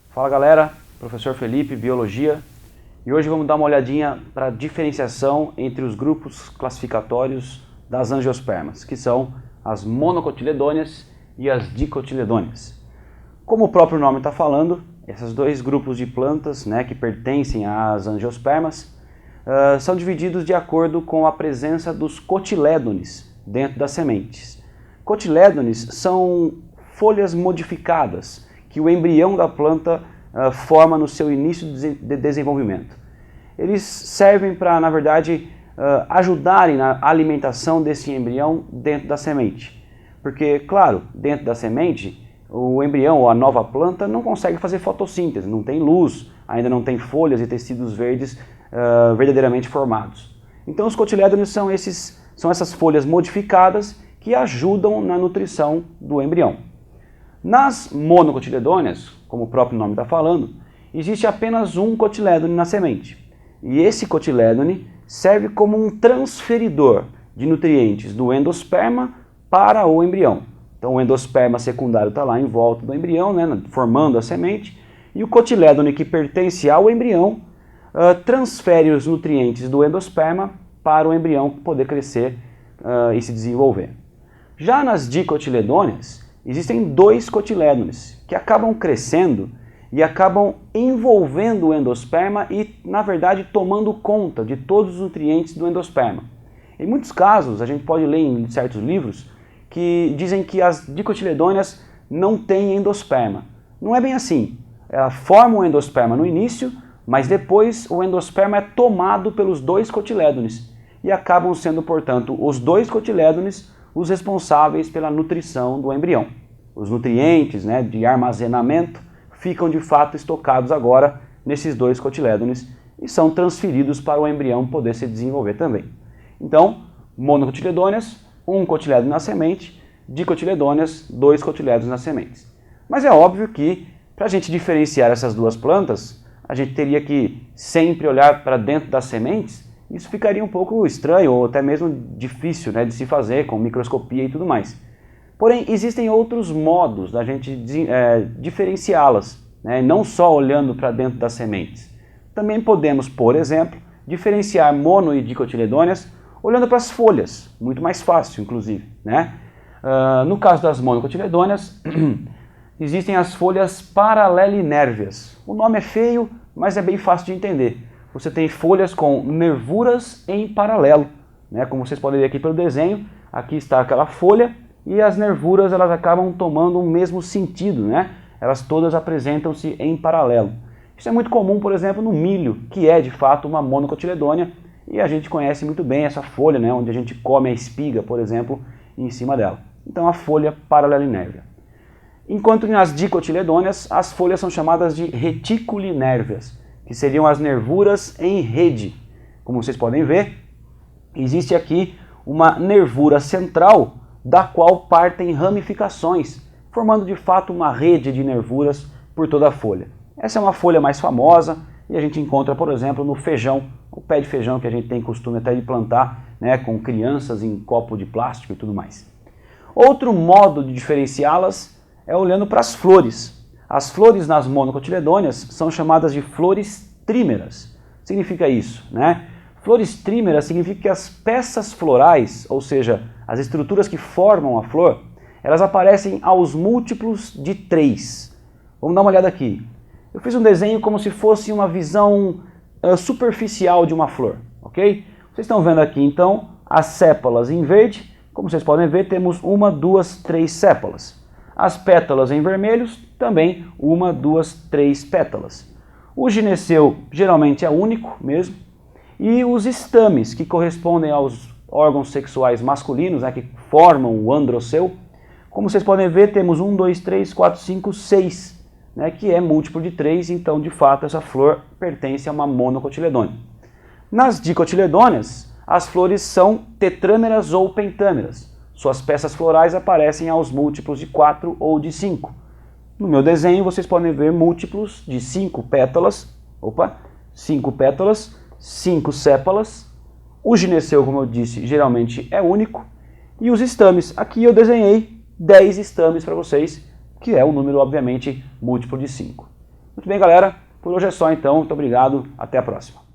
Fala galera, professor Felipe, Biologia, e hoje vamos dar uma olhadinha para a diferenciação entre os grupos classificatórios das angiospermas, que são as monocotiledôneas e as dicotiledôneas. Como o próprio nome está falando, esses dois grupos de plantas, que pertencem às angiospermas são divididos de acordo com a presença dos cotilédones dentro das sementes. Cotilédones são folhas modificadas que o embrião da planta forma no seu início de desenvolvimento. Eles servem para, na verdade, ajudarem na alimentação desse embrião dentro da semente. Porque, claro, dentro da semente, o embrião ou a nova planta não consegue fazer fotossíntese, não tem luz, ainda não tem folhas e tecidos verdes verdadeiramente formados. Então os cotilédones são essas folhas modificadas que ajudam na nutrição do embrião. Nas monocotiledôneas, como o próprio nome está falando, existe apenas um cotilédone na semente. E esse cotilédone serve como um transferidor de nutrientes do endosperma para o embrião. Então o endosperma secundário está lá em volta do embrião, formando a semente, e o cotilédone que pertence ao embrião transfere os nutrientes do endosperma para o embrião poder crescer e se desenvolver. Já nas dicotiledôneas, existem dois cotilédones que acabam crescendo e acabam envolvendo o endosperma e, na verdade, tomando conta de todos os nutrientes do endosperma. Em muitos casos, a gente pode ler em certos livros que dizem que as dicotiledôneas não têm endosperma. Não é bem assim. Ela forma o endosperma no início, mas depois o endosperma é tomado pelos dois cotilédones e acabam sendo, portanto, os dois cotilédones os responsáveis pela nutrição do embrião. Os nutrientes de armazenamento ficam de fato estocados agora nesses dois cotilédones e são transferidos para o embrião poder se desenvolver também. Então, monocotiledôneas, um cotilédone na semente, dicotiledôneas, dois cotilédones nas sementes. Mas é óbvio que, para a gente diferenciar essas duas plantas, a gente teria que sempre olhar para dentro das sementes. Isso ficaria um pouco estranho ou até mesmo difícil de se fazer com microscopia e tudo mais. Porém, existem outros modos da gente diferenciá-las, não só olhando para dentro das sementes. Também podemos, por exemplo, diferenciar mono e dicotiledôneas olhando para as folhas, muito mais fácil, inclusive. No caso das monocotiledôneas, existem as folhas paralelinérveas. O nome é feio, mas é bem fácil de entender. Você tem folhas com nervuras em paralelo, como vocês podem ver aqui pelo desenho. Aqui está aquela folha e as nervuras elas acabam tomando o mesmo sentido, Elas todas apresentam-se em paralelo. Isso é muito comum, por exemplo, no milho, que é de fato uma monocotiledônea, e a gente conhece muito bem essa folha, onde a gente come a espiga, por exemplo, em cima dela. Então a folha paralelinérvea. Enquanto nas dicotiledôneas, as folhas são chamadas de reticulinérveas, que seriam as nervuras em rede. Como vocês podem ver, existe aqui uma nervura central da qual partem ramificações, formando de fato uma rede de nervuras por toda a folha. Essa é uma folha mais famosa e a gente encontra, por exemplo, no feijão, o pé de feijão que a gente tem costume até de plantar, com crianças em copo de plástico e tudo mais. Outro modo de diferenciá-las é olhando para as flores. As flores nas monocotiledôneas são chamadas de flores trímeras. Significa isso, Flores trímeras significa que as peças florais, ou seja, as estruturas que formam a flor, elas aparecem aos múltiplos de 3. Vamos dar uma olhada aqui. Eu fiz um desenho como se fosse uma visão superficial de uma flor, ok? Vocês estão vendo aqui então as sépalas em verde. Como vocês podem ver, temos 1, 2, 3 sépalas. As pétalas em vermelhos, também 1, 2, 3 pétalas. O gineceu geralmente é único mesmo. E os estames, que correspondem aos órgãos sexuais masculinos, que formam o androceu, como vocês podem ver, temos 1, 2, 3, 4, 5, 6, que é múltiplo de 3, então de fato essa flor pertence a uma monocotiledônea. Nas dicotiledôneas, as flores são tetrâmeras ou pentâmeras. Suas peças florais aparecem aos múltiplos de 4 ou de 5. No meu desenho vocês podem ver múltiplos de 5 pétalas, 5 pétalas, 5 sépalas. O gineceu, como eu disse, geralmente é único. E os estames, aqui eu desenhei 10 estames para vocês, que é um número, obviamente, múltiplo de 5. Muito bem, galera, por hoje é só então, muito obrigado, até a próxima.